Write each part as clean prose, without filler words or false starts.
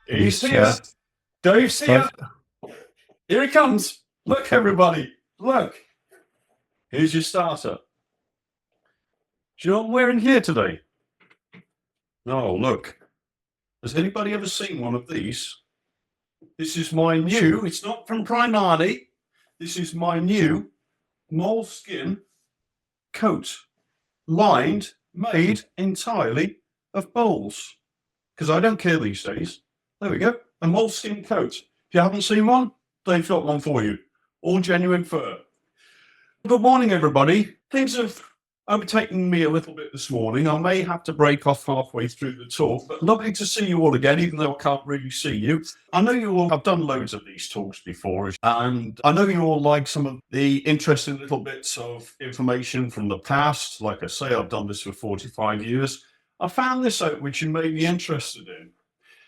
He's here. Dave's here. Here he comes. Look, everybody. Look. Here's your starter. Do you know what I'm wearing here today? Oh, look. Has anybody ever seen one of these? This is my new, it's not from Primani. This is my new moleskin coat, made entirely of bowls. Because I don't care these days. There we go. A moleskin coat. If you haven't seen one, Dave's got one for you. All genuine fur. Good morning, everybody. Things have overtaken me a little bit this morning. I may have to break off halfway through the talk, but lovely to see you all again, even though I can't really see you. I know you all have done loads of these talks before, and I know you all like some of the interesting little bits of information from the past. Like I say, I've done this for 45 years. I found this out, which you may be interested in.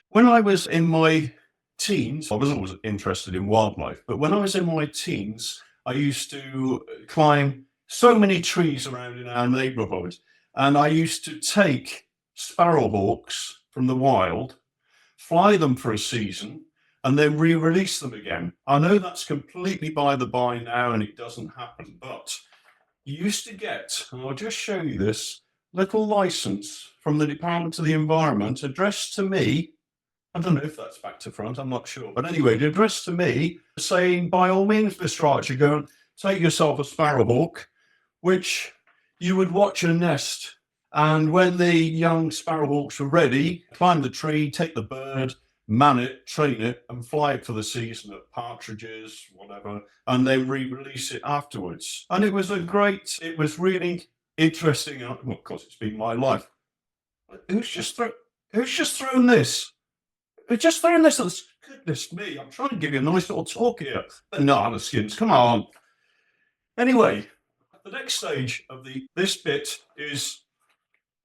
When I was in my teens, I wasn't always interested in wildlife, but when I was in my teens, I used to climb so many trees around in our neighborhood, and I used to take sparrowhawks from the wild, fly them for a season, and then re-release them again. I know that's completely by the by now, and it doesn't happen, but you used to get, and I'll just show you this, little license from the Department of the Environment addressed to me. I don't know if that's back to front, I'm not sure. But anyway, the address to me saying, by all means, Mr. Archer, go and take yourself a sparrowhawk, which you would watch a nest. And when the young sparrowhawks were ready, climb the tree, take the bird, man it, train it, and fly it for the season at partridges, whatever, and then re-release it afterwards. And it was really interesting. Well, of course, it's been my life. Who's just thrown this? Just throwing this, goodness me, I'm trying to give you a nice little talk here. Banana skins, come on. Anyway, the next stage of this bit is,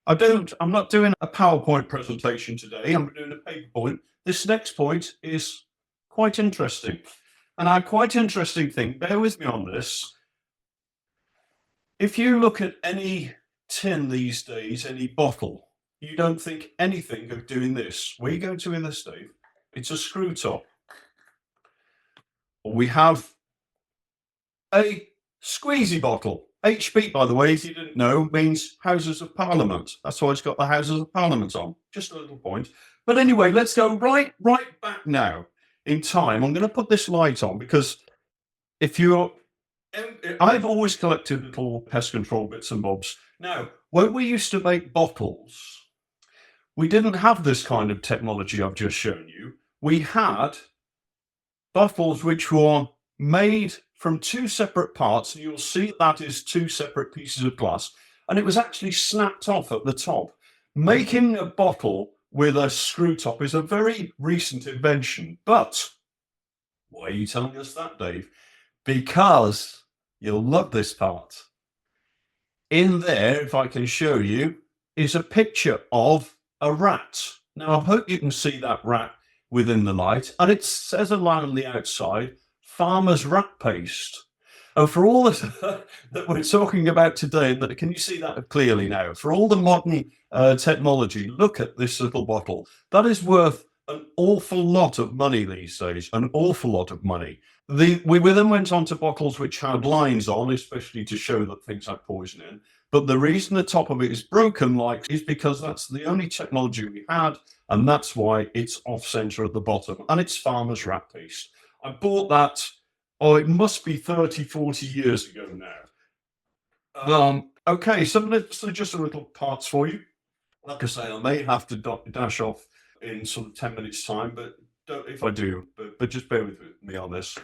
I'm not doing a PowerPoint presentation today, I'm doing a paper point. This next point is quite interesting. And our quite interesting thing, bear with me on this. If you look at any tin these days, any bottle, you don't think anything of doing this. Where are you going to in this, Dave? It's a screw top. We have a squeezy bottle. HB, by the way, if you didn't know, means Houses of Parliament. That's why it's got the Houses of Parliament on. Just a little point. But anyway, let's go right back now in time. I'm going to put this light on because I've always collected little pest control bits and bobs. Now, when we used to make bottles, we didn't have this kind of technology I've just shown you. We had bottles which were made from two separate parts, and you'll see that is two separate pieces of glass, and it was actually snapped off at the top. Making a bottle with a screw top is a very recent invention, but why are you telling us that, Dave? Because you'll love this part. In there, if I can show you, is a picture of a rat. Now, I hope you can see that rat within the light, and it says along the outside, farmer's rat paste. And for all that we're talking about today, can you see that clearly now? For all the modern technology, look at this little bottle. That is worth an awful lot of money these days, an awful lot of money. We then went on to bottles which had lines on, especially to show that things had poison in. But the reason the top of it is broken is because that's the only technology we had, and that's why it's off center at the bottom, and it's farmer's rat paste. I bought that, it must be 30, 40 years ago now. Okay, so just a little parts for you. Like I say, I may have to dash off in sort of 10 minutes time, but if I do, but just bear with me on this.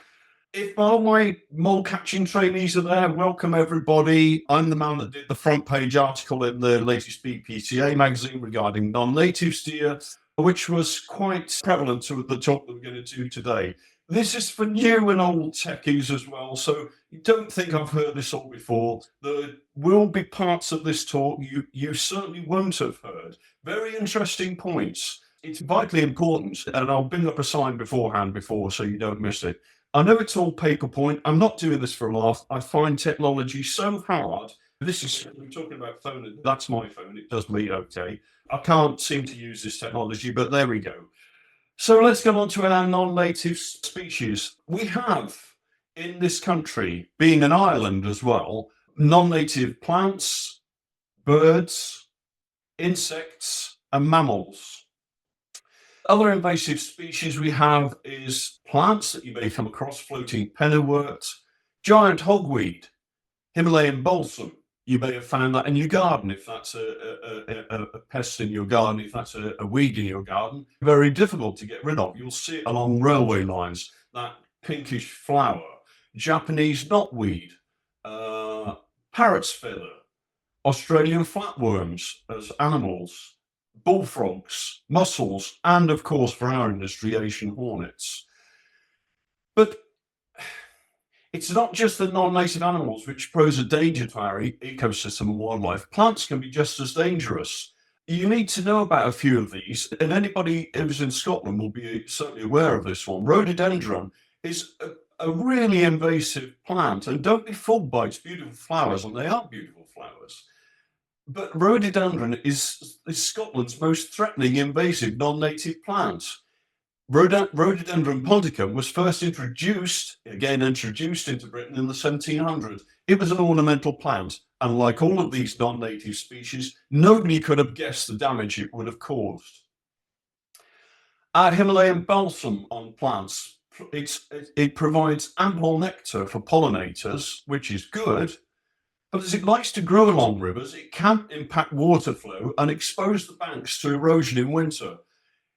If all my mole catching trainees are there, welcome everybody. I'm the man that did the front page article in the latest BPCA magazine regarding non-native deer, which was quite prevalent to the talk that we're going to do today. This is for new and old techies as well, so you don't think I've heard this all before. There will be parts of this talk you certainly won't have heard. Very interesting points. It's vitally important, and I'll bring up a sign beforehand so you don't miss it. I know it's all paper point. I'm not doing this for a laugh. I find technology so hard. We're talking about phone. That's my phone. It does me okay. I can't seem to use this technology, but there we go. So let's go on to our non-native species. We have in this country, being an island as well, non-native plants, birds, insects, and mammals. Other invasive species we have is plants that you may come across: floating pennywort, giant hogweed, Himalayan balsam. You may have found that in your garden if that's a pest in your garden, if that's a weed in your garden. Very difficult to get rid of. You'll see it along railway lines, that pinkish flower. Japanese knotweed, parrot's feather, Australian flatworms as animals, bullfrogs, mussels, and of course for our industry, Asian hornets. But it's not just the non-native animals which pose a danger to our ecosystem and wildlife. Plants can be just as dangerous. You need to know about a few of these, and anybody who's in Scotland will be certainly aware of this one. Rhododendron is a really invasive plant, and don't be fooled by its beautiful flowers, and they are beautiful flowers. But rhododendron is Scotland's most threatening invasive non-native plant. Rhododendron ponticum was first introduced into Britain in the 1700s. It was an ornamental plant, and like all of these non-native species, nobody could have guessed the damage it would have caused. Our Himalayan balsam on plants, it provides ample nectar for pollinators, which is good, but as it likes to grow along rivers, it can impact water flow and expose the banks to erosion in winter.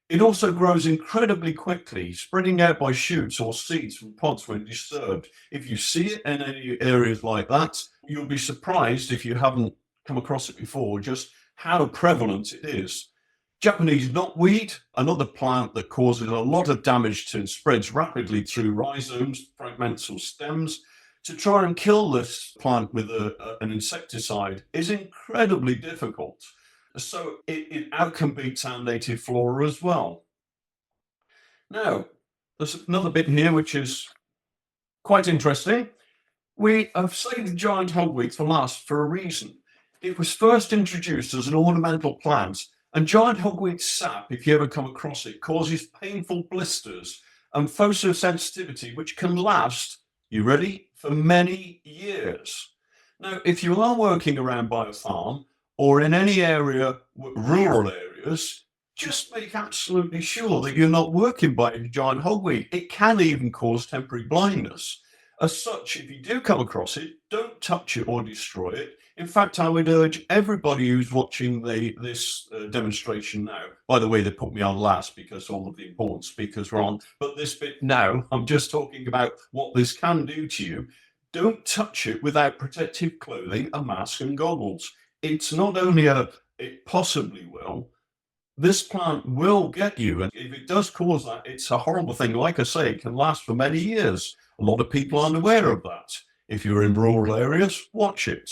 It also grows incredibly quickly, spreading out by shoots or seeds from pods when disturbed. If you see it in any areas like that, you'll be surprised, if you haven't come across it before, just how prevalent it is. Japanese knotweed, another plant that causes a lot of damage to and spreads rapidly through rhizomes, fragmental stems. To try and kill this plant with an insecticide is incredibly difficult. So it outcompetes our native flora as well. Now, there's another bit here which is quite interesting. We have saved giant hogweed for last for a reason. It was first introduced as an ornamental plant, and giant hogweed sap, if you ever come across it, causes painful blisters and photosensitivity, which can last, you ready, for many years. Now, if you are working around by a farm, or in any area, rural areas, just make absolutely sure that you're not working by a giant hogweed. It can even cause temporary blindness. As such, if you do come across it, don't touch it or destroy it. In fact, I would urge everybody who's watching this demonstration now, by the way, they put me on last because all of the important speakers were on, but this bit now, I'm just talking about what this can do to you. Don't touch it without protective clothing, a mask and goggles. It's not only it possibly will, this plant will get you. And if it does cause that, it's a horrible thing. Like I say, it can last for many years. A lot of people aren't aware of that. If you're in rural areas, watch it.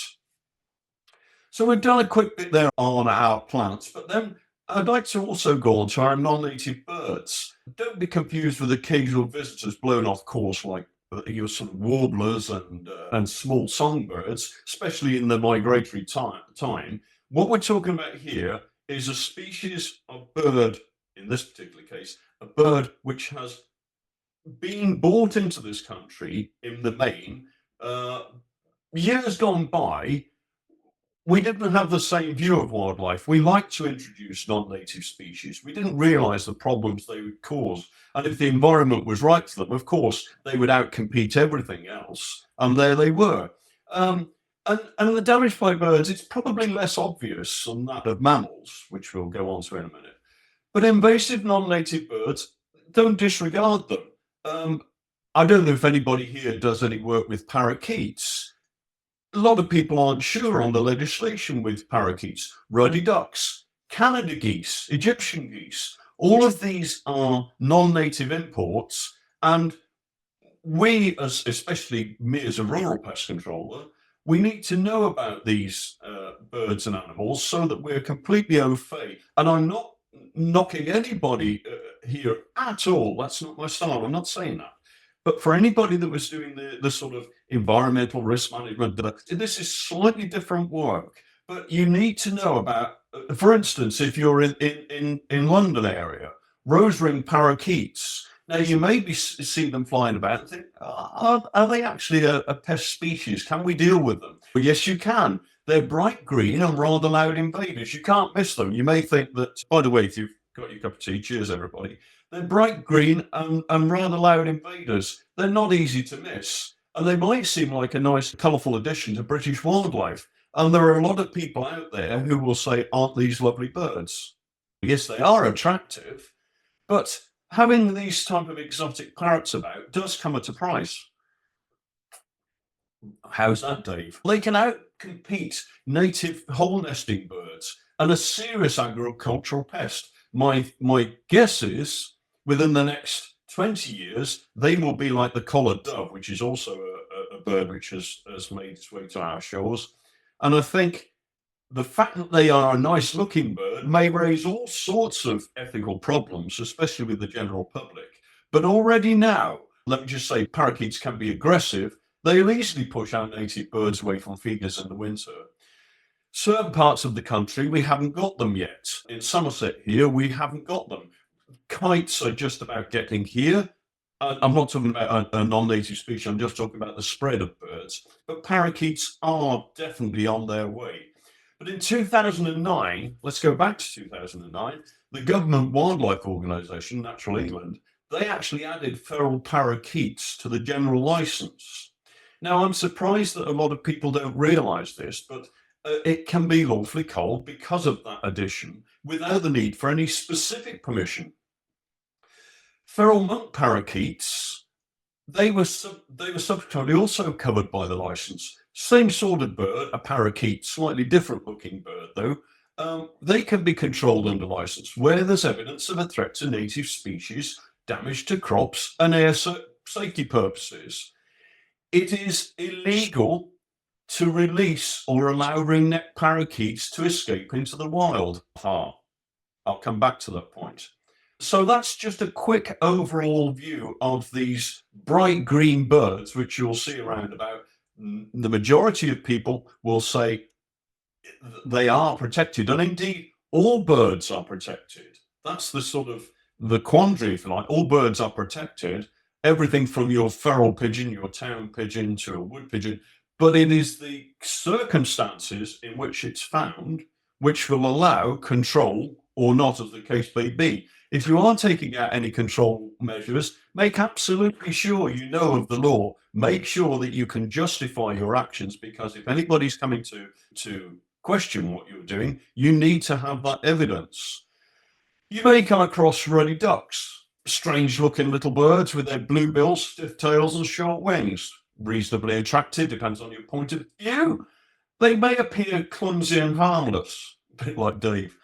So we've done a quick bit there on our plants, but then I'd like to also go on to our non-native birds. Don't be confused with occasional visitors blown off course like your sort of warblers and small songbirds, especially in the migratory time. What we're talking about here is a species of bird, in this particular case, a bird which has been brought into this country in the main. Years gone by, we didn't have the same view of wildlife. We like to introduce non-native species. We didn't realise the problems they would cause. And if the environment was right for them, of course, they would outcompete everything else. And there they were. And the damage by birds, it's probably less obvious than that of mammals, which we'll go on to in a minute. But invasive non-native birds, don't disregard them. I don't know if anybody here does any work with parakeets. A lot of people aren't sure on the legislation with parakeets, ruddy ducks, Canada geese, Egyptian geese. All of these are non-native imports, and we, especially me as a rural pest controller, we need to know about these birds and animals so that we're completely au fait. And I'm not knocking anybody here at all. That's not my style. I'm not saying that. But for anybody that was doing the sort of environmental risk management, this is slightly different work. But you need to know about, for instance, if you're in London area, rose-ringed parakeets. Now, you maybe see them flying about and think, are they actually a pest species? Can we deal with them? Well, yes, you can. They're bright green and rather loud invaders. You can't miss them. You may think that, by the way, if you've got your cup of tea, cheers, everybody. They're bright green and rather loud invaders. They're not easy to miss. And they might seem like a nice, colourful addition to British wildlife. And there are a lot of people out there who will say, aren't these lovely birds? Yes, they are attractive, but having these type of exotic parrots about does come at a price. How's that, Dave? They can outcompete native hole nesting birds and a serious agricultural pest. My guess is within the next 20 years, they will be like the collared dove, which is also a bird which has made its way to our shores. And I think the fact that they are a nice looking bird may raise all sorts of ethical problems, especially with the general public. But already now, let me just say, parakeets can be aggressive. They'll easily push our native birds away from feeders in the winter. Certain parts of the country, we haven't got them yet. In Somerset here, we haven't got them. Kites are just about getting here. I'm not talking about a non-native species, I'm just talking about the spread of birds. But parakeets are definitely on their way. But in 2009, let's go back to 2009, the Government Wildlife Organisation, Natural England, they actually added feral parakeets to the general licence. Now, I'm surprised that a lot of people don't realise this, but it can be lawfully culled because of that addition without the need for any specific permission. Feral monk parakeets, they were subsequently also covered by the licence. Same sort of bird, a parakeet, slightly different looking bird though. They can be controlled under licence where there's evidence of a threat to native species, damage to crops and air safety purposes. It is illegal to release or allow ring-necked parakeets to escape into the wild. I'll come back to that point. So that's just a quick overall view of these bright green birds, which you'll see around about. The majority of people will say they are protected, and indeed all birds are protected. That's the sort of the quandary, if you like. All birds are protected, everything from your feral pigeon, your town pigeon, to a wood pigeon, but it is the circumstances in which it's found which will allow control or not, as the case may be. If you are taking out any control measures, make absolutely sure you know of the law. Make sure that you can justify your actions, because if anybody's coming to question what you're doing, you need to have that evidence. You may come across ruddy ducks, strange looking little birds with their blue bills, stiff tails and short wings. Reasonably attractive, depends on your point of view. They may appear clumsy and harmless, a bit like Dave.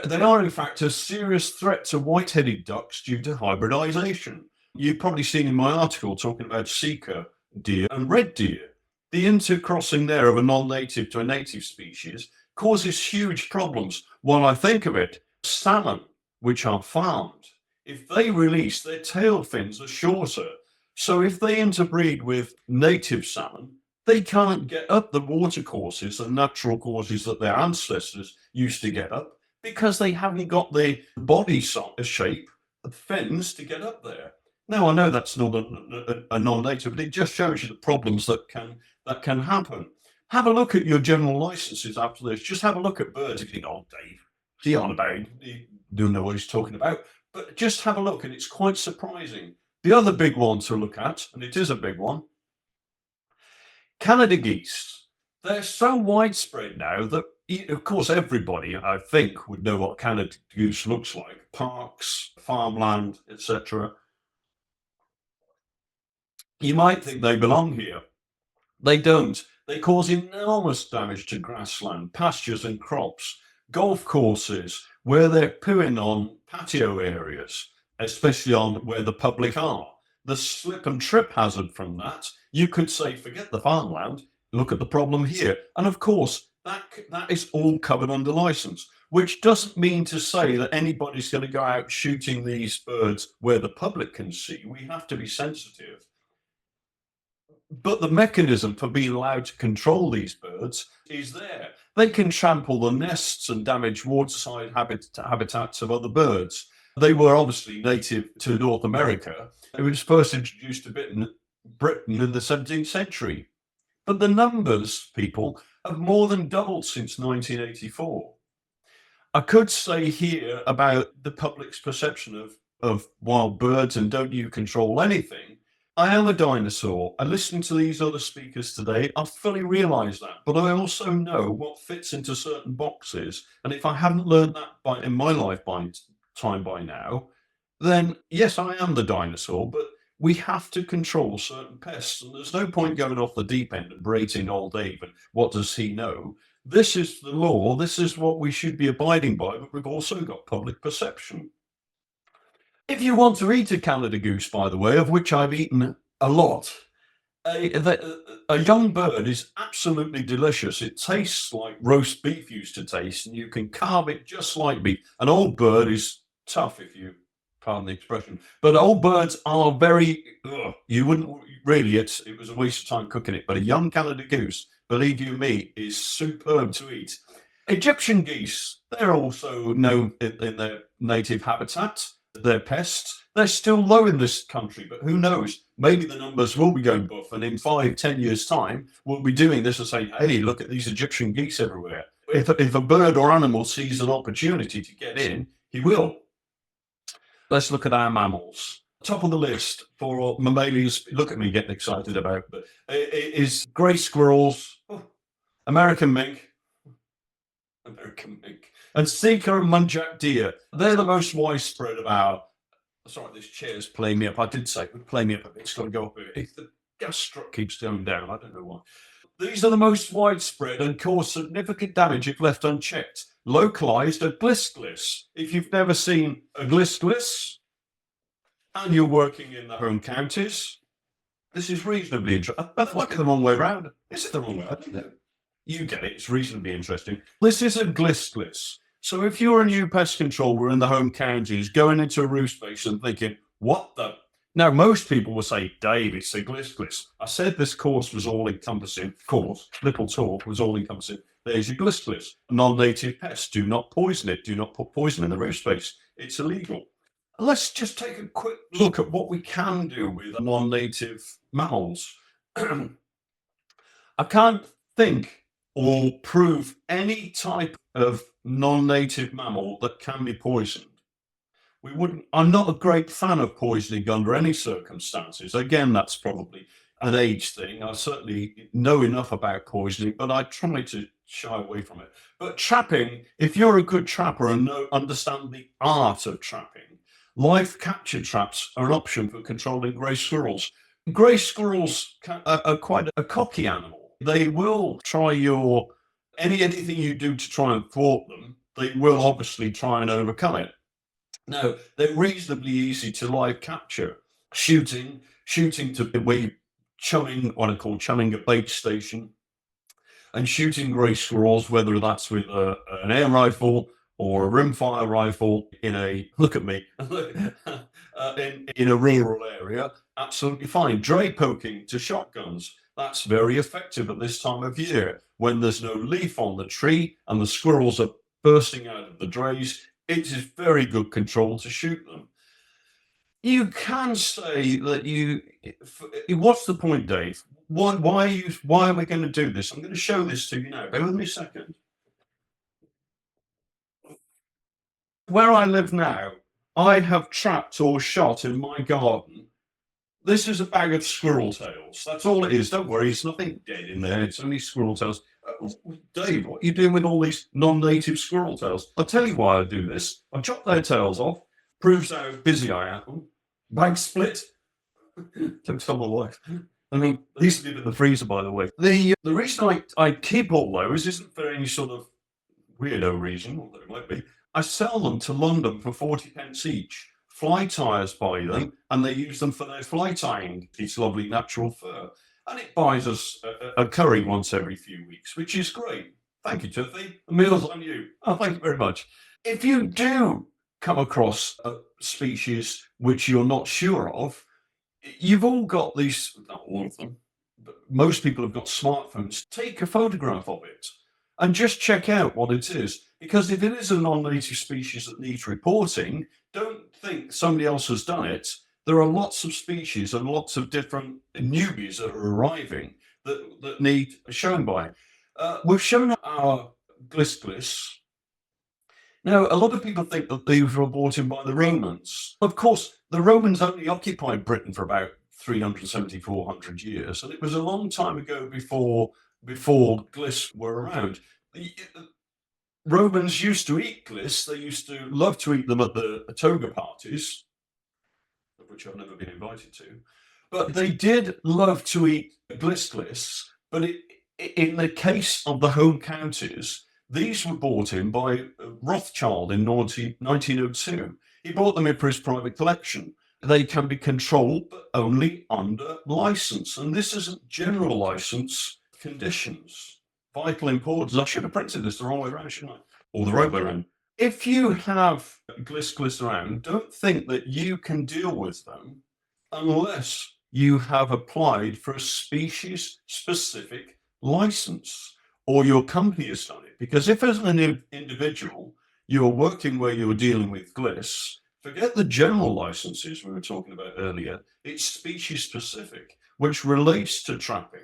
They are in fact a serious threat to white-headed ducks due to hybridization. You've probably seen in my article talking about sika deer and red deer. The intercrossing there of a non-native to a native species causes huge problems. While I think of it, salmon, which are farmed, if they release, their tail fins are shorter. So if they interbreed with native salmon, they can't get up the water courses and natural courses that their ancestors used to get up, because they haven't got the body shape, the fins to get up there. Now, I know that's not a non-native, but it just shows you the problems that can happen. Have a look at your general licenses after this. Just have a look at birds. If you think, oh, Dave, he on about, he don't know what he's talking about. But just have a look, and it's quite surprising. The other big one to look at, and it is a big one, Canada geese. They're so widespread now that, of course, everybody, I think, would know what Canada goose looks like. Parks, farmland, etc. You might think they belong here. They don't. They cause enormous damage to grassland, pastures and crops, golf courses, where they're pooing on patio areas, especially on where the public are. The slip and trip hazard from that, you could say, forget the farmland, look at the problem here. And of course, that is all covered under license, which doesn't mean to say that anybody's going to go out shooting these birds where the public can see. We have to be sensitive. But the mechanism for being allowed to control these birds is there. They can trample the nests and damage waterside habitats of other birds. They were obviously native to North America. It was first introduced to Britain in the 17th century. But the numbers, people, have more than doubled since 1984. I could say here about the public's perception of wild birds and don't you control anything. I am a dinosaur. I listen to these other speakers today. I fully realise that, but I also know what fits into certain boxes. And if I hadn't learned that in my lifetime by now, then yes, I am the dinosaur, but we have to control certain pests. And there's no point going off the deep end and berating old Dave and what does he know? This is the law. This is what we should be abiding by, but we've also got public perception. If you want to eat a Canada goose, by the way, of which I've eaten a lot, a young bird is absolutely delicious. It tastes like roast beef used to taste, and you can carve it just like beef. An old bird is tough, if you pardon the expression, but old birds are very, you wouldn't really, it was a waste of time cooking it, but a young Canada goose, believe you me, is superb to eat. Egyptian geese, they're also known in their native habitat. They're pests. They're still low in this country, but who knows? Maybe the numbers will be going buff, and in 5-10 years' time, we'll be doing this and saying, hey, look at these Egyptian geese everywhere. If a bird or animal sees an opportunity to get in, he will. Let's look at our mammals. Top of the list for mammalians, look at me getting excited about, but it is grey squirrels, American mink, and Sika and muntjac deer. They're the most widespread of our. Sorry, this chair's playing me up. I did say it would play me up a bit. It's got to go up a bit. The gas strut keeps going down. I don't know why. These are the most widespread and cause significant damage if left unchecked. Localized are glisclis. If you've never seen a glisclis and you're working in the home counties, this is reasonably interesting. I've looked at the wrong way around. Is it the wrong way around? No. You get it. It's reasonably interesting. This is a glisclis. So if you're a new pest controller in the home counties going into a roost space and thinking, what the? Now, most people will say, Dave, it's a glisclis. I said this course was all-encompassing. Little talk was all-encompassing. There's your glisclis. Non-native pests. Do not poison it. Do not put poison in the roost space. It's illegal. Let's just take a quick look at what we can do with non-native mammals. I can't think or prove any type of non-native mammal that can be poisoned. I'm not a great fan of poisoning under any circumstances. Again, that's probably an age thing. I certainly know enough about poisoning, but I try to shy away from it. But trapping, if you're a good trapper and understand the art of trapping, live capture traps are an option for controlling grey squirrels. Grey squirrels are quite a cocky animal. They will try anything you do to try and thwart them, they will obviously try and overcome it. Now, they're reasonably easy to live capture. Shooting to where what I call chunning a bait station, and shooting grey squirrels, whether that's with an air rifle or a rimfire rifle in a in a rural area, absolutely fine. Dray poking to shotguns. That's very effective at this time of year when there's no leaf on the tree and the squirrels are bursting out of the drays. It is very good control to shoot them. You can say that what's the point, Dave? Why are we going to do this? I'm going to show this to you now. Bear with me a second. Where I live now, I have trapped or shot in my garden. This is a bag of squirrel tails. That's all it is. Don't worry, it's nothing dead in there. It's only squirrel tails. Dave, what are you doing with all these non-native squirrel tails? I'll tell you why I do this. I chop their tails off. Proves how busy I am. Bag split. Don't tell my wife. I mean, these live in the freezer, by the way. The reason I keep all those isn't for any sort of weirdo reason, although it might be. I sell them to London for 40p each. Fly tyers buy them, and they use them for their fly tying. It's lovely natural fur. And it buys us a curry once every few weeks, which is great. Thank you, Tiffany. The meal's on you. Oh, thank you very much. If you do come across a species which you're not sure of, you've all got these, not all of them, but most people have got smartphones. Take a photograph of it and just check out what it is. Because if it is a non-native species that needs reporting, don't think somebody else has done it, there are lots of species and lots of different newbies that are arriving that need shown by. We've shown our gliss. Now, a lot of people think that these were brought in by the Romans. Of course, the Romans only occupied Britain for about 370, 400 years, and it was a long time ago before gliss were around. The Romans used to eat gliss. They used to love to eat them at the toga parties, of which I've never been invited to. But they did love to eat gliss, but in the case of the home counties, these were bought in by Rothschild in 1902. He bought them in for his private collection. They can be controlled, but only under license. And this isn't general license conditions. Vital importance. I should have printed this the wrong way around, shouldn't I? Or the right way around. If you have gliss around, don't think that you can deal with them unless you have applied for a species-specific license or your company has done it. Because if as an individual you're working where you're dealing with gliss, forget the general licenses we were talking about earlier. It's species-specific, which relates to trapping.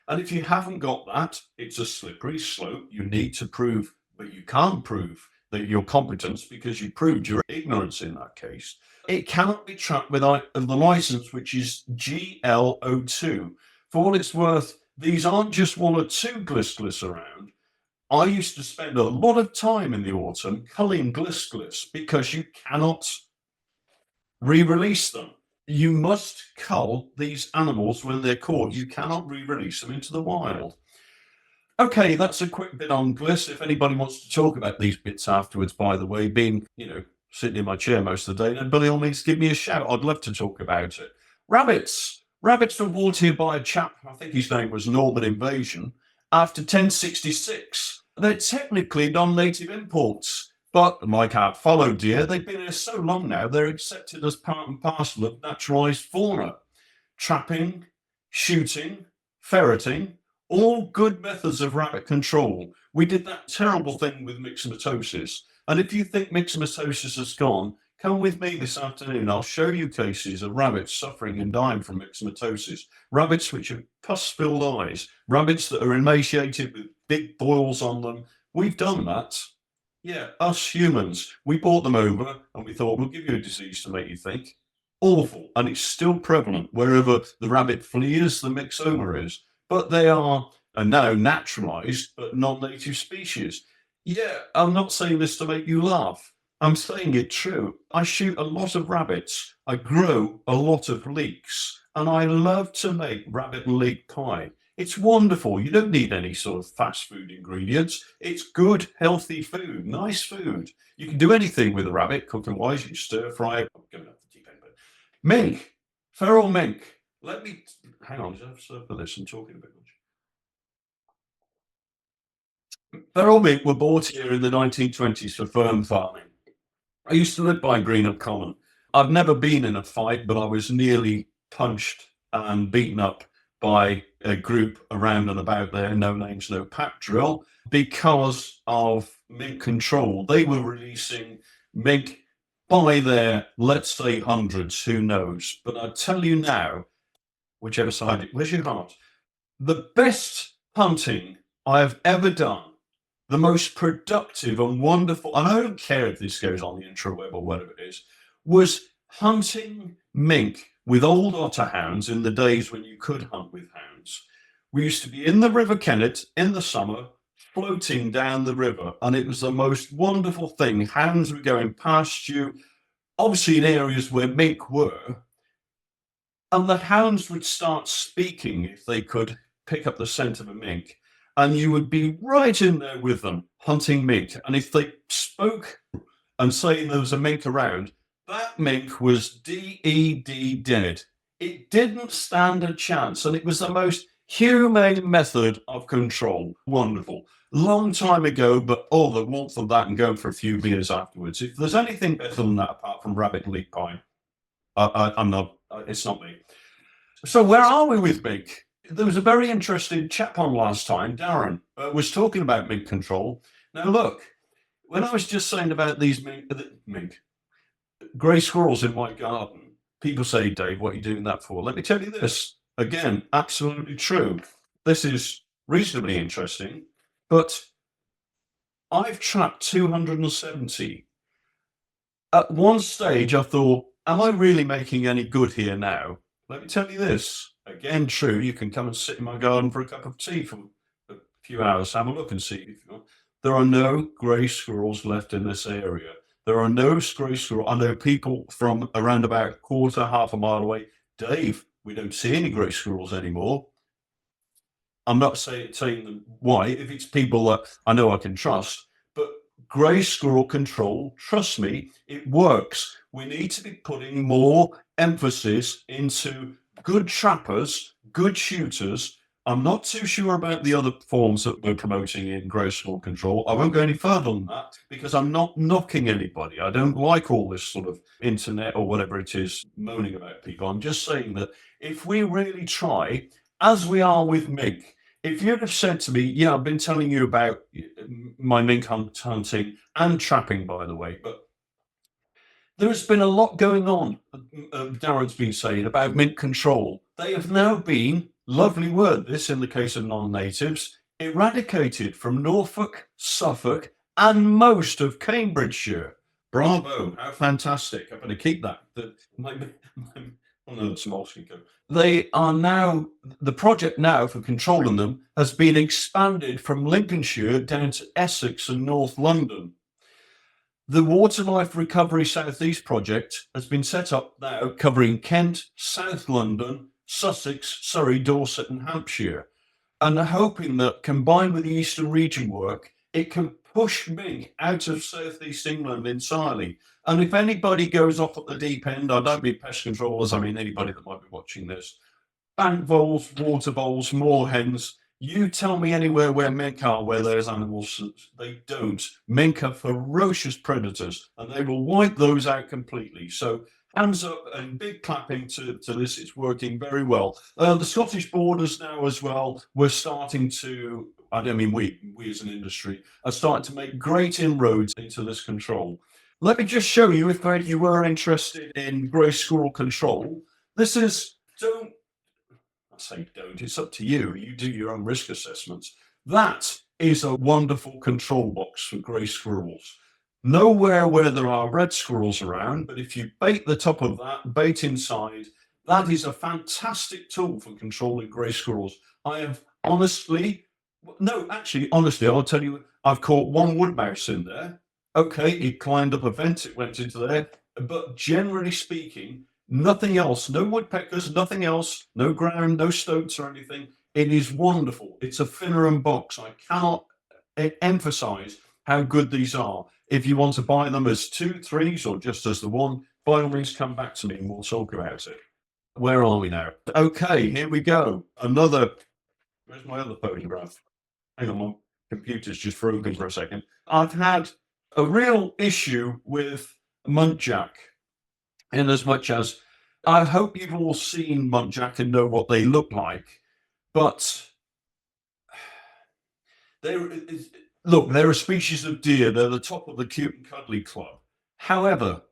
And if you haven't got that, it's a slippery slope. You need to prove, but you can't prove that your competence because you proved your ignorance in that case. It cannot be trapped without the license, which is GL02. For what it's worth, these aren't just one or two gliss around. I used to spend a lot of time in the autumn culling gliss because you cannot re-release them. You must cull these animals when they're caught. You cannot re-release them into the wild. Okay, that's a quick bit on gliss. If anybody wants to talk about these bits afterwards, by the way, being, sitting in my chair most of the day, then by all means give me a shout. I'd love to talk about it. Rabbits. Rabbits were brought here by a chap, I think his name was Norman Invasion, after 1066. They're technically non-native imports. But like our fallow deer, they've been here so long now, they're accepted as part and parcel of naturalized fauna. Trapping, shooting, ferreting, all good methods of rabbit control. We did that terrible thing with myxomatosis. And if you think myxomatosis has gone, come with me this afternoon. I'll show you cases of rabbits suffering and dying from myxomatosis. Rabbits which have pus-filled eyes. Rabbits that are emaciated with big boils on them. We've done that. Yeah, us humans, we brought them over and we thought, we'll give you a disease to make you think. Awful. And it's still prevalent wherever the rabbit flees, the myxoma is. But they are now naturalized, but non-native species. Yeah, I'm not saying this to make you laugh. I'm saying it true. I shoot a lot of rabbits. I grow a lot of leeks. And I love to make rabbit and leek pie. It's wonderful. You don't need any sort of fast food ingredients. It's good, healthy food, nice food. You can do anything with a rabbit, cooking wise. You can stir fry it. I'm going off the deep end, but mink, feral mink. Let me hang on. Just for this. I'm talking a bit much. Feral mink were bought here in the 1920s for fern farming. I used to live by Greenup Common. I've never been in a fight, but I was nearly punched and beaten up by a group around and about there, no names, no pack drill, because of mink control. They were releasing mink by their, let's say, hundreds, who knows. But I tell you now, whichever side, where's your heart? The best hunting I have ever done, the most productive and wonderful, and I don't care if this goes on the intraweb or whatever it is, was hunting mink with old otter hounds in the days when you could hunt with hounds. We used to be in the River Kennet in the summer, floating down the river, and it was the most wonderful thing. Hounds were going past you, obviously in areas where mink were, and the hounds would start speaking if they could pick up the scent of a mink, and you would be right in there with them, hunting mink. And if they spoke and saying there was a mink around, that mink was DED dead. It didn't stand a chance, and it was the most humane method of control. Wonderful. Long time ago, but the warmth of that and going for a few beers afterwards. If there's anything better than that apart from rabbit and leek pie, I'm not. It's not me. So where are we with mink? There was a very interesting chap on last time. Darren was talking about mink control. Now look, when I was just saying about these mink, grey squirrels in my garden. People say, Dave, what are you doing that for? Let me tell you this. Again, absolutely true. This is reasonably interesting, but I've trapped 270. At one stage, I thought, am I really making any good here now? Let me tell you this. Again, true. You can come and sit in my garden for a cup of tea for a few hours, have a look and see if you want. There are no grey squirrels left in this area. There are no grey squirrels. I know people from around about half a mile away. Dave, we don't see any grey squirrels anymore. I'm not saying why, if it's people that I know I can trust, but grey squirrel control, trust me, it works. We need to be putting more emphasis into good trappers, good shooters. I'm not too sure about the other forms that we're promoting in grey squirrel control. I won't go any further on that because I'm not knocking anybody. I don't like all this sort of internet or whatever it is moaning about people. I'm just saying that if we really try, as we are with mink, if you'd have said to me, yeah, I've been telling you about my mink hunting and trapping, by the way, but there's been a lot going on. Darren's been saying about mink control. They have now been, lovely word, this in the case of non-natives, eradicated from Norfolk, Suffolk, and most of Cambridgeshire. Bravo, how fantastic. I'm going to keep that. Oh no, it's mosquito. They are now, the project now for controlling them has been expanded from Lincolnshire down to Essex and North London. The Waterlife Recovery South East project has been set up now covering Kent, South London, Sussex, Surrey, Dorset and Hampshire, and hoping that combined with the Eastern region work, it can push mink out of South East England entirely. And if anybody goes off at the deep end, I don't mean pest controllers, I mean anybody that might be watching this, bank voles, water voles, moorhens, you tell me anywhere where mink are, where there's animals, they don't. Mink are ferocious predators and they will wipe those out completely. So hands up and big clapping to this. It's working very well. The Scottish borders now as well, we're starting to, I don't mean we as an industry, are starting to make great inroads into this control. Let me just show you, if you were interested in grey squirrel control, this is, I say don't, it's up to you. You do your own risk assessments. That is a wonderful control box for grey squirrels. Nowhere where there are red squirrels around, but if you bait the top of that, bait inside, that is a fantastic tool for controlling grey squirrels. I have honestly, I'll tell you, I've caught one wood mouse in there. Okay, it climbed up a vent, it went into there, but generally speaking, nothing else, no woodpeckers, nothing else, no ground, no stoats or anything. It is wonderful. It's a Finneran box. I cannot emphasize how good these are. If you want to buy them as 2, 3s, or just as the one, by all means come back to me and we'll talk about it. Where are we now? Okay, here we go. Where's my other photograph? Hang on, my computer's just frozen for a second. I've had a real issue with muntjac, in as much as I hope you've all seen muntjac and know what they look like, but they're a species of deer. They're the top of the cute and cuddly club. However,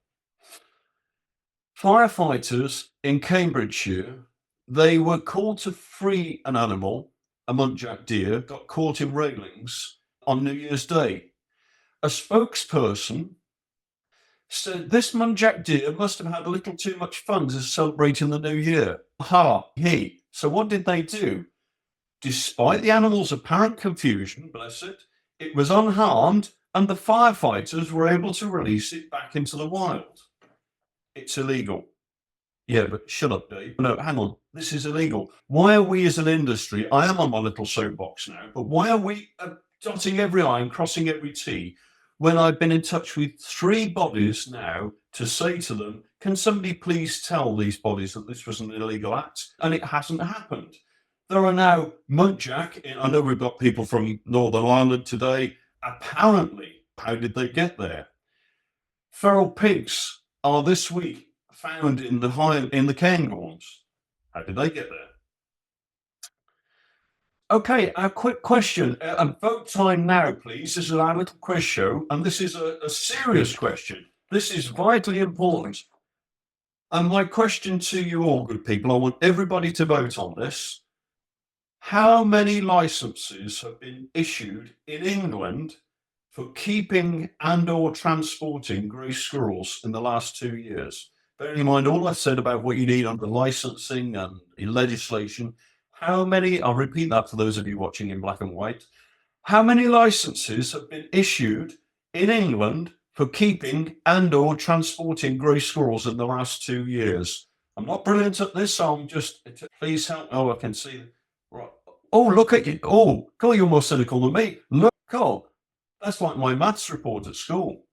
firefighters in Cambridgeshire, they were called to free an animal, a muntjac deer, got caught in railings on New Year's Day. A spokesperson said this muntjac deer must have had a little too much fun to celebrating the new year. Ha, he. So what did they do? Despite the animal's apparent confusion, bless it, it was unharmed and the firefighters were able to release it back into the wild. It's illegal. Yeah, but shut up, Dave. No, hang on. This is illegal. Why are we as an industry, I am on my little soapbox now, but why are we dotting every I and crossing every T when I've been in touch with 3 bodies now to say to them, can somebody please tell these bodies that this was an illegal act? And it hasn't happened. There are now muntjac, I know we've got people from Northern Ireland today. Apparently, how did they get there? Feral pigs are this week found in the cairngorms. How did they get there? Okay, a quick question. Vote time now, please. This is our little quiz show, and this is a serious question. This is vitally important. And my question to you all, good people, I want everybody to vote on this. How many licenses have been issued in England for keeping and or transporting grey squirrels in the last 2 years? Bearing in mind all I said about what you need under licensing and legislation, how many, I'll repeat that for those of you watching in black and white, how many licenses have been issued in England for keeping and or transporting grey squirrels in the last 2 years? I'm not brilliant at this, so I'm just, please help. Oh, I can see. Right. Oh, look at you. Oh, God, you're more cynical than me. Look, Carl, that's like my maths report at school.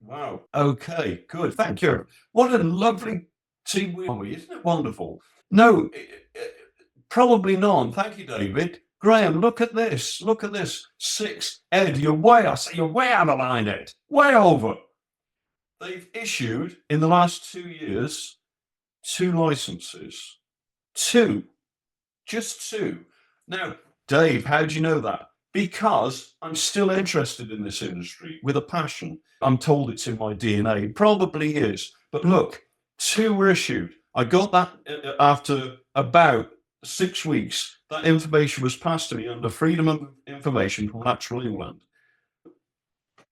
Wow. Okay, good. Thank you. What a lovely team we are. Isn't it wonderful? No, probably none. Thank you, David. Graham, look at this. Look at this. 6. Ed, you're way out of line, Ed. Way over. They've issued, in the last 2 years, 2 licenses. 2. Just 2. Now, Dave, how do you know that? Because I'm still interested in this industry with a passion. I'm told it's in my DNA. It probably is. But look, 2 were issued. I got that after about 6 weeks. That information was passed to me under Freedom of Information from Natural England.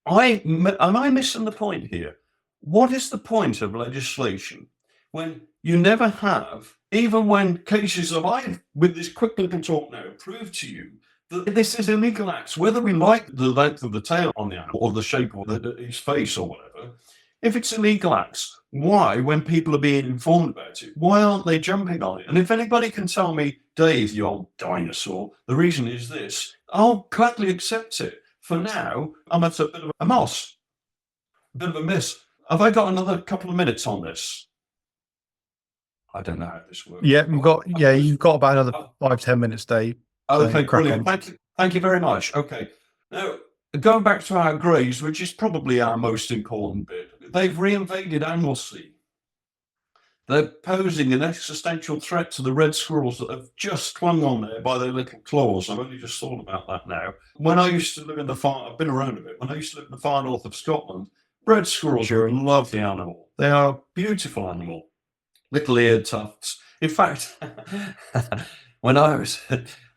Am I missing the point here? What is the point of legislation when you never have, even when cases of with this quick little talk now, prove to you that this is illegal acts, whether we like the length of the tail on the animal or the shape of his face or whatever, if it's illegal acts, why, when people are being informed about it, why aren't they jumping on it? And if anybody can tell me, Dave, you old dinosaur, the reason is this, I'll gladly accept it. For now, I'm at a bit of a moss, a bit of a miss. Have I got another couple of minutes on this? I don't know how this works. Yeah, you've got about another 5-10 minutes, Dave. Okay, brilliant. Thank you very much. Okay. Now, going back to our greys, which is probably our most important bit, they've reinvaded Anglesey. They're posing an existential threat to the red squirrels that have just clung on there by their little claws. I've only just thought about that now. When I used to live in the far, I've been around a bit. When I used to live in the far north of Scotland, red squirrels are a lovely animal. They are a beautiful animal. Little eared tufts. In fact, when I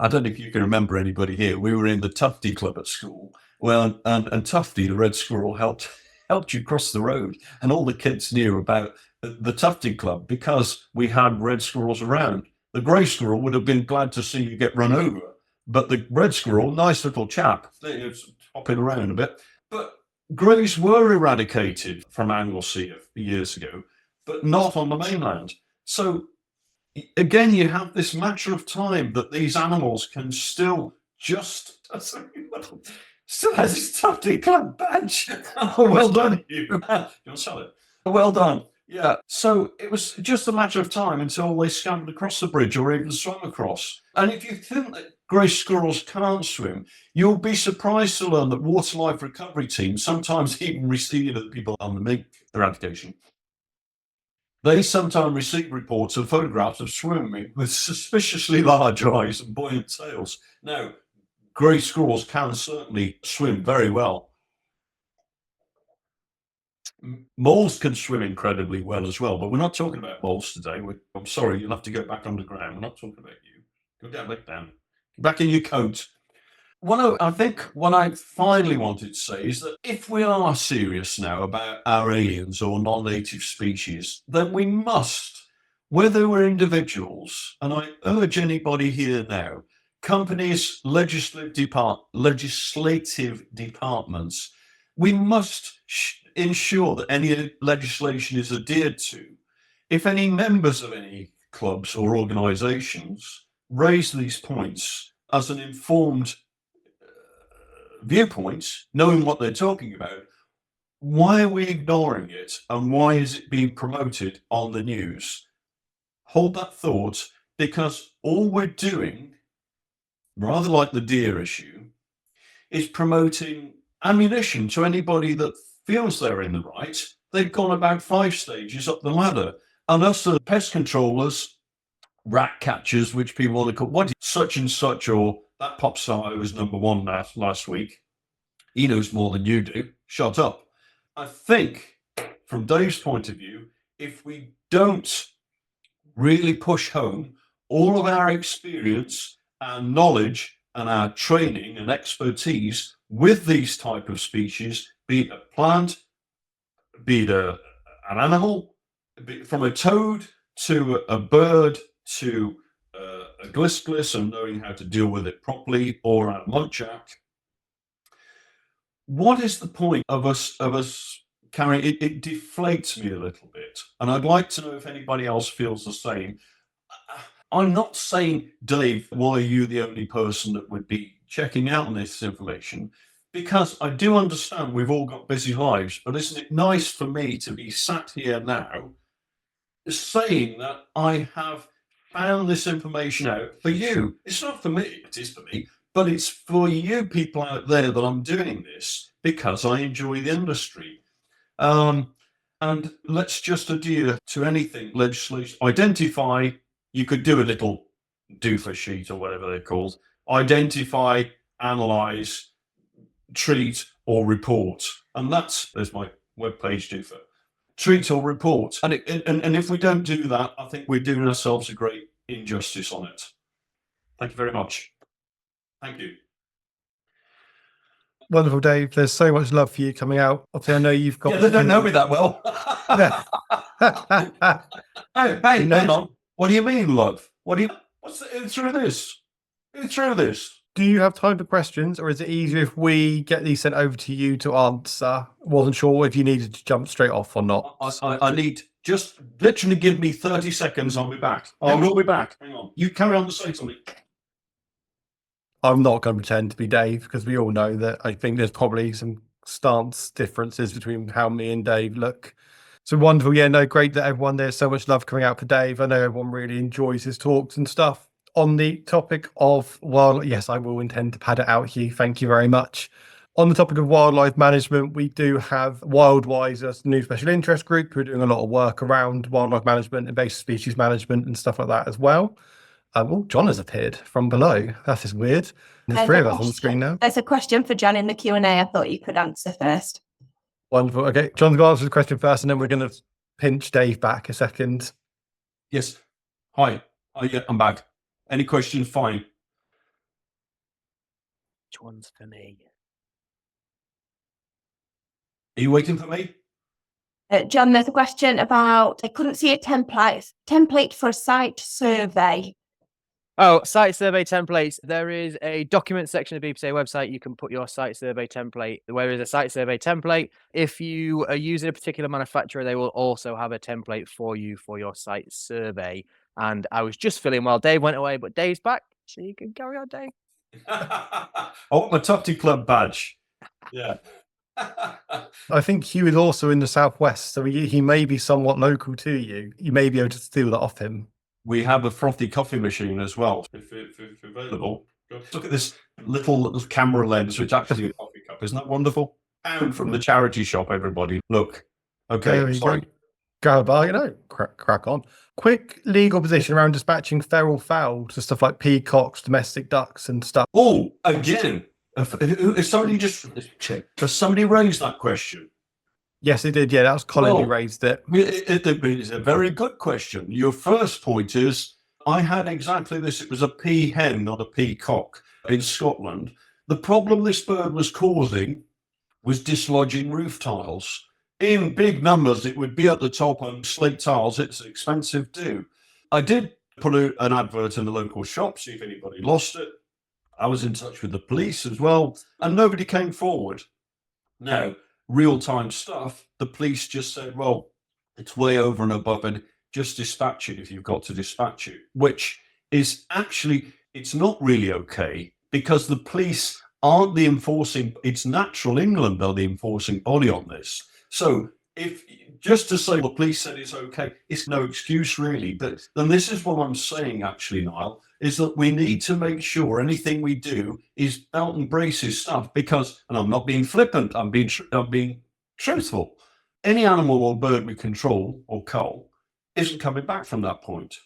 don't know if you can remember anybody here, we were in the Tufty Club at school. Well, and Tufty, the red squirrel, helped you cross the road, and all the kids knew about the Tufty Club because we had red squirrels around. The grey squirrel would have been glad to see you get run over, but the red squirrel, nice little chap, was hopping around a bit. But greys were eradicated from Anglesey years ago, but not on the mainland. So again, you have this matter of time that these animals can still still has his Tufty Club badge. Oh, well done, you. You'll sell it. Well done. Yeah. So it was just a matter of time until they scampered across the bridge or even swam across. And if you think that grey squirrels can't swim, you'll be surprised to learn that water life recovery teams sometimes even receive the people on the mink eradication. They sometimes receive reports of photographs of swimming with suspiciously large eyes and buoyant tails. Now, grey squirrels can certainly swim very well. Moles can swim incredibly well as well, but we're not talking about moles today. I'm sorry, you'll have to go back underground. We're not talking about you. Go down, back down. Back in your coat. I think what I finally wanted to say is that if we are serious now about our aliens or non-native species, then we must, whether we're individuals, and I urge anybody here now, companies, legislative departments, we must ensure that any legislation is adhered to. If any members of any clubs or organisations raise these points as an informed viewpoints, knowing what they're talking about, why are we ignoring it and why is it being promoted on the news? Hold that thought, because all we're doing, rather like the deer issue, is promoting ammunition to anybody that feels they're in the right. They've gone about 5 stages up the ladder, and us as pest controllers, rat catchers, which people want to call, what such and such, or that pop star was number 1 last week. He knows more than you do. Shut up. I think, from Dave's point of view, if we don't really push home all of our experience and knowledge and our training and expertise with these type of species, be it a plant, be it an animal, from a toad to a bird to a glisclis and knowing how to deal with it properly, or a muntjac. What is the point of us carrying it? It deflates me a little bit, and I'd like to know if anybody else feels the same. I'm not saying, Dave, why are you the only person that would be checking out on this information? Because I do understand we've all got busy lives, but isn't it nice for me to be sat here now saying that I have found this information out for you? It's not for me, it is for me, but it's for you people out there that I'm doing this because I enjoy the industry. And let's just adhere to anything legislation. Identify, you could do a little doofer sheet or whatever they're called. Identify, analyze, treat, or report. And there's my webpage doofer. Treat or report. And if we don't do that, I think we're doing ourselves a great injustice on it. Thank you very much. Thank you. Wonderful, Dave. There's so much love for you coming out. Obviously, I know you've got. Yeah, they don't know me that well. Hey, hang on. What do you mean, love? Through this? Through this? Do you have time for questions, or is it easier if we get these sent over to you to answer? Wasn't sure if you needed to jump straight off or not. I need just literally give me 30 seconds. I'll be back. I will be back. Hang on. You carry on to say something. I'm not going to pretend to be Dave, because we all know that I think there's probably some stance differences between how me and Dave look. So wonderful. Yeah, no, great that everyone, there's so much love coming out for Dave. I know everyone really enjoys his talks and stuff. On the topic of yes, I will intend to pad it out here. Thank you very much. On the topic of wildlife management, we do have Wildwise, a new special interest group who are doing a lot of work around wildlife management, invasive species management and stuff like that as well. John has appeared from below. That is weird. There's three of us on the screen now. There's a question for John in the Q&A. I thought you could answer first. Wonderful. Okay, John's going to answer the question first, and then we're going to pinch Dave back a second. Yes. Hi. Yeah, I'm back. Any questions? Fine. Which one's for me? Are you waiting for me? John, there's a question about, I couldn't see a template for a site survey. Oh, site survey templates. There is a document section of the BPCA website. You can put your site survey template. Where is a site survey template? If you are using a particular manufacturer, they will also have a template for you for your site survey. And I was just filling while Dave went away, but Dave's back, so you can carry on, Dave. I want my Totty Club badge. Yeah. I think Hugh is also in the southwest, so he may be somewhat local to you. You may be able to steal that off him. We have a frothy coffee machine as well, if available. Look at this little camera lens, which actually is a coffee cup. Isn't that wonderful? And from the charity shop, everybody. Look. Okay, sorry. Go by, crack on. Quick legal position around dispatching feral fowl to stuff like peacocks, domestic ducks and stuff. Oh, again. If somebody just check, does somebody raise that question? Yes, it did. Yeah, that was Colin who raised it. It's a very good question. Your first point is, I had exactly this. It was a peahen, not a peacock, in Scotland. The problem this bird was causing was dislodging roof tiles. In big numbers, it would be at the top on slate tiles. It's expensive too. I did put an advert in the local shop, see if anybody lost it. I was in touch with the police as well, and nobody came forward. Now, real-time stuff, the police just said, well, it's way over and above, and just dispatch it if you've got to dispatch it, which is actually, it's not really okay, because the police aren't the enforcing, it's Natural England are the enforcing body on this. So if just to say the police said it's okay, it's no excuse really. But then this is what I'm saying actually, Niall, is that we need to make sure anything we do is belt and braces stuff, because, and I'm not being flippant, I'm being truthful. Any animal or bird we control or cull isn't coming back from that point.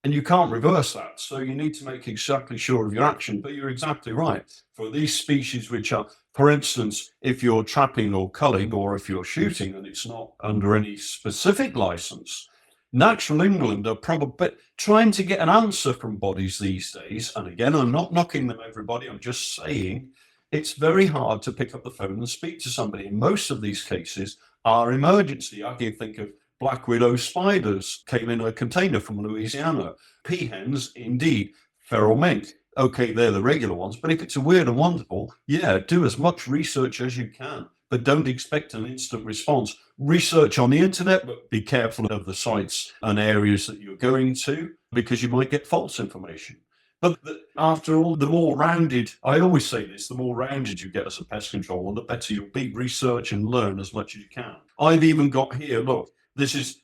And you can't reverse that. So you need to make exactly sure of your action. But you're exactly right. For these species which are For instance, if you're trapping or culling, or if you're shooting and it's not under any specific license, Natural England are probably trying to get an answer from bodies these days. And again, I'm not knocking them, everybody. I'm just saying it's very hard to pick up the phone and speak to somebody. In most of these cases are emergency. I can think of black widow spiders came in a container from Louisiana. Peahens, indeed. Feral mink. Okay, they're the regular ones. But if it's a weird and wonderful, yeah, do as much research as you can. But don't expect an instant response. Research on the internet, but be careful of the sites and areas that you're going to, because you might get false information. But after all, the more rounded, I always say this, the more rounded you get as a pest controller, the better you'll be. Research and learn as much as you can. I've even got here, look, this is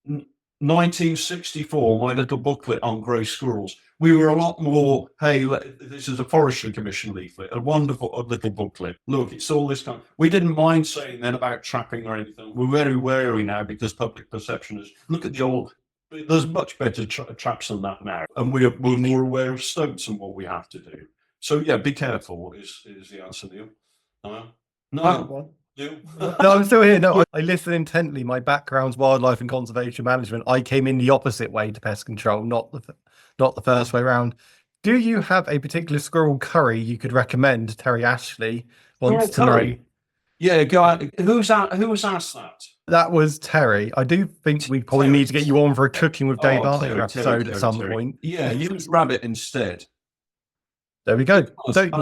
1964, my little booklet on grey squirrels. We were a lot more, hey, this is a Forestry Commission leaflet, a wonderful little booklet. Look, it's all this kind. We didn't mind saying then about trapping or anything. We're very wary now because public perception is, look at the old, there's much better traps than that now. And we're more aware of stoats and what we have to do. So yeah, be careful is the answer, Neil. No. No, I'm still here. No, I listen intently. My background's wildlife and conservation management. I came in the opposite way to pest control, not the first way around. Do you have a particular squirrel curry you could recommend? Terry Ashley wants to know. Yeah, go on. Who was asked that? That was Terry. I do think we probably need to get you on for a Cooking with Dave Arthur episode at some point. Yeah, use rabbit instead. There we go.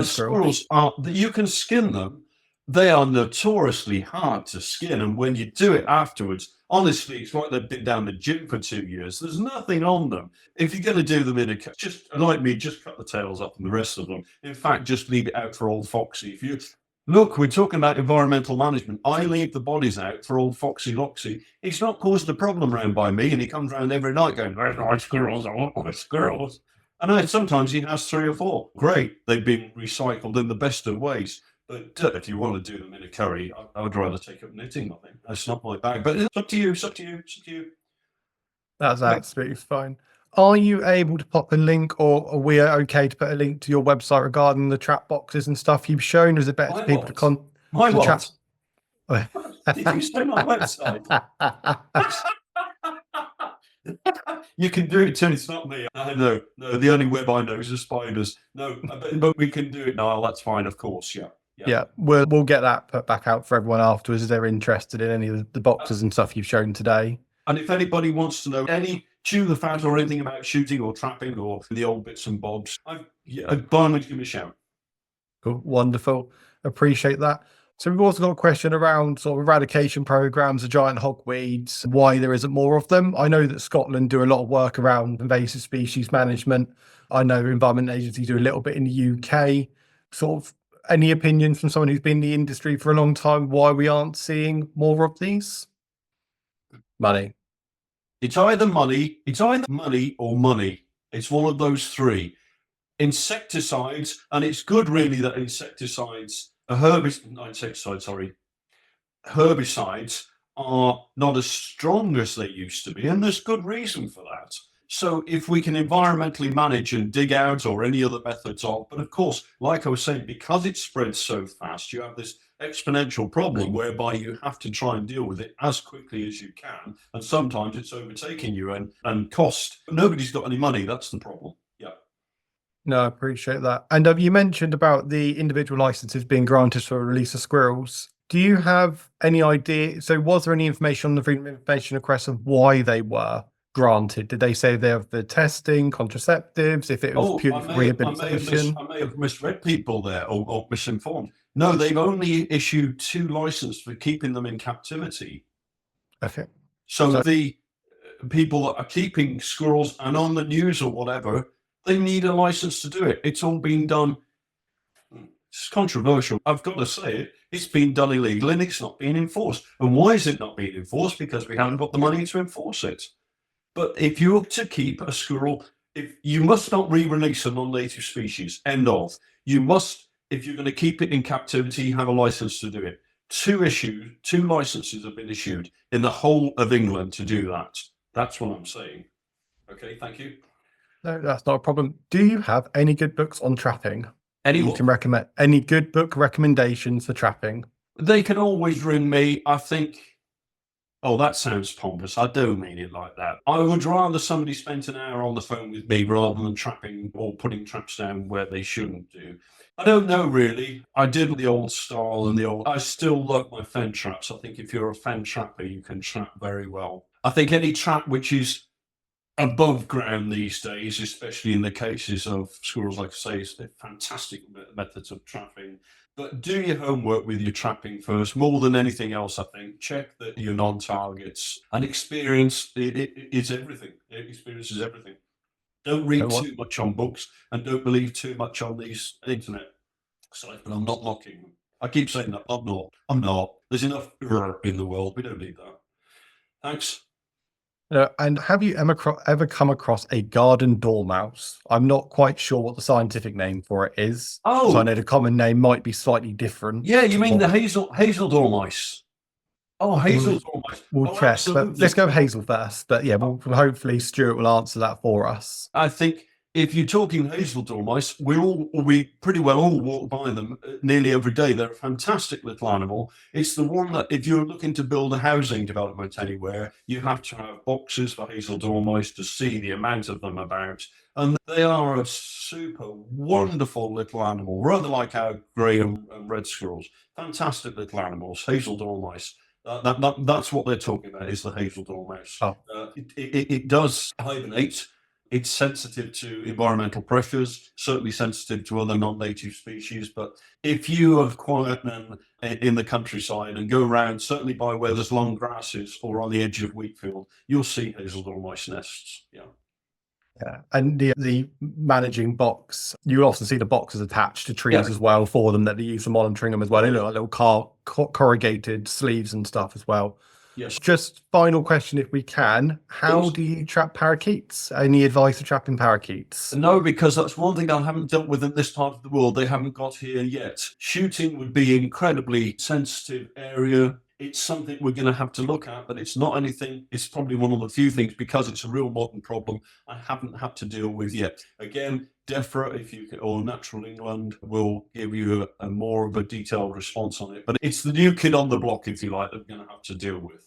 Squirrels you can skin them. They are notoriously hard to skin, and when you do it afterwards, honestly, it's like they've been down the gym for 2 years. There's nothing on them. If you're going to do them in just like me, just cut the tails off and the rest of them. In fact, just leave it out for old Foxy. If you look, we're talking about environmental management. I leave the bodies out for old Foxy Loxy. He's not caused a problem round by me, and he comes round every night going, "Where's my squirrels? I want my squirrels." And sometimes he has 3 or 4. Great, they've been recycled in the best of ways. But if you want to do them in a curry, I would rather take up knitting. I think that's not my bag. But it's up to you. It's up to you. It's up to you. That's absolutely fine. Are you able to pop a link, or are we okay to put a link to your website regarding the trap boxes and stuff you've shown? Is it better for people to my what? Trap? Did you say my website? You can do it too. It's not me. No. The only web I know is the spiders. No, but we can do it now. That's fine, of course. Yeah, we'll get that put back out for everyone afterwards if they're interested in any of the boxes and stuff you've shown today. And if anybody wants to know any chew the fat or anything about shooting or trapping or the old bits and bobs, by all means, give me a shout. Cool, wonderful. Appreciate that. So we've also got a question around sort of eradication programs of giant hogweeds, why there isn't more of them. I know that Scotland do a lot of work around invasive species management. I know Environment Agency do a little bit in the UK. Sort of any opinions from someone who's been in the industry for a long time why we aren't seeing more of these? Money. It's either money or money. It's one of those 3. Insecticides, and it's good really that herbicides are not as strong as they used to be, and there's good reason for that. So if we can environmentally manage and dig out or any other methods but of course, like I was saying, because it spreads so fast, you have this exponential problem whereby you have to try and deal with it as quickly as you can. And sometimes it's overtaking you and cost. Nobody's got any money. That's the problem. Yeah. No, I appreciate that. And you mentioned about the individual licenses being granted for release of squirrels. Do you have any idea? So was there any information on the Freedom of Information request of why they were granted? Did they say they have the testing, contraceptives, if it was purely for rehabilitation? I may have misread people there or misinformed. No, they've only issued 2 licenses for keeping them in captivity. Okay. So the people that are keeping squirrels and on the news or whatever, they need a license to do it. It's all been done. It's controversial. I've got to say it. It's been done illegally and it's not being enforced. And why is it not being enforced? Because we haven't got the money to enforce it. But if you're to keep a squirrel, you must not re-release a non-native species. End of. You must, if you're going to keep it in captivity, have a license to do it. 2 licenses have been issued in the whole of England to do that. That's what I'm saying. Okay, thank you. No, that's not a problem. Do you have any good books on trapping? You can recommend any good book recommendations for trapping? They can always ring me. I think, oh, that sounds pompous. I don't mean it like that. I would rather somebody spent an hour on the phone with me rather than trapping or putting traps down where they shouldn't do. I don't know really. I did the old style and I still love my fen traps. I think if you're a fen trapper, you can trap very well. I think any trap which is above ground these days, especially in the cases of squirrels, like I say, is a fantastic methods of trapping. But do your homework with your trapping first. More than anything else, I think, check that you're non-targets. And experience is everything. Experience is everything. Don't read too much on books and don't believe too much on these internet sites. But I'm not mocking them. I keep saying that. I'm not. There's enough in the world. We don't need that. Thanks. And have you ever come across a garden dormouse? I'm not quite sure what the scientific name for it is. Oh, so I know the common name might be slightly different. Yeah, you mean the hazel dormice? Oh, hazel dormice. We'll check, but let's go hazel first. But yeah, hopefully Stuart will answer that for us. I think if you're talking hazel dormice, we pretty well all walk by them nearly every day. They're a fantastic little animal. It's the one that if you're looking to build a housing development anywhere, you have to have boxes for hazel dormice to see the amount of them about. And they are a super wonderful little animal, rather like our grey and red squirrels. Fantastic little animals, hazel dormice. That's what they're talking about, is the hazel dormouse. Oh. It does hibernate. It's sensitive to environmental pressures, certainly sensitive to other non-native species. But if you are quiet and in the countryside and go around, certainly by where there's long grasses or on the edge of wheat field, you'll see hazel dormice nests. Yeah. Yeah, and the managing box, you often see the boxes attached to trees as well for them that they use for monitoring them as well. They look like little corrugated sleeves and stuff as well. Yes. Just final question, if we can, how do you trap parakeets? Any advice for trapping parakeets? No, because that's one thing I haven't dealt with in this part of the world. They haven't got here yet. Shooting would be an incredibly sensitive area. It's something we're going to have to look at, but it's not anything. It's probably one of the few things, because it's a real modern problem, I haven't had to deal with yet. Again, DEFRA, or Natural England, will give you a more of a detailed response on it. But it's the new kid on the block, if you like, that we're going to have to deal with.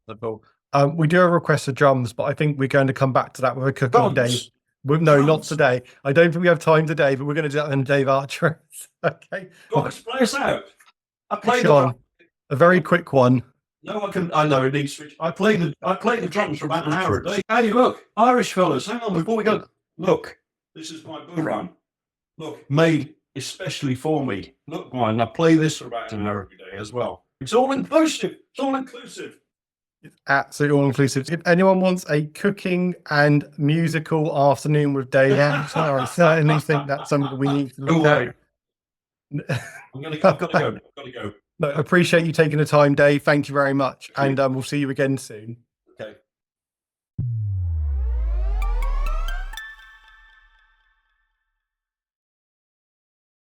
We do have a request for drums, but I think we're going to come back to that with a cooking day. No, not today. I don't think we have time today, but we're going to do that in Dave Archer. Okay. Guys, play us out. I played Sean, a very quick one. No, I know it needs switch. I play the drums for about an hour a day. Hey, look, Irish fellas, hang on before we go. Look, this is my boomerang. Look, made especially for me. Look, mine. I play this for about an hour every day as well. It's all inclusive. It's all inclusive. It's absolutely all inclusive. If anyone wants a cooking and musical afternoon with Dave Archer, I certainly think that's something we need to look at. I've got to go. No, appreciate you taking the time, Dave. Thank you very much. And we'll see you again soon.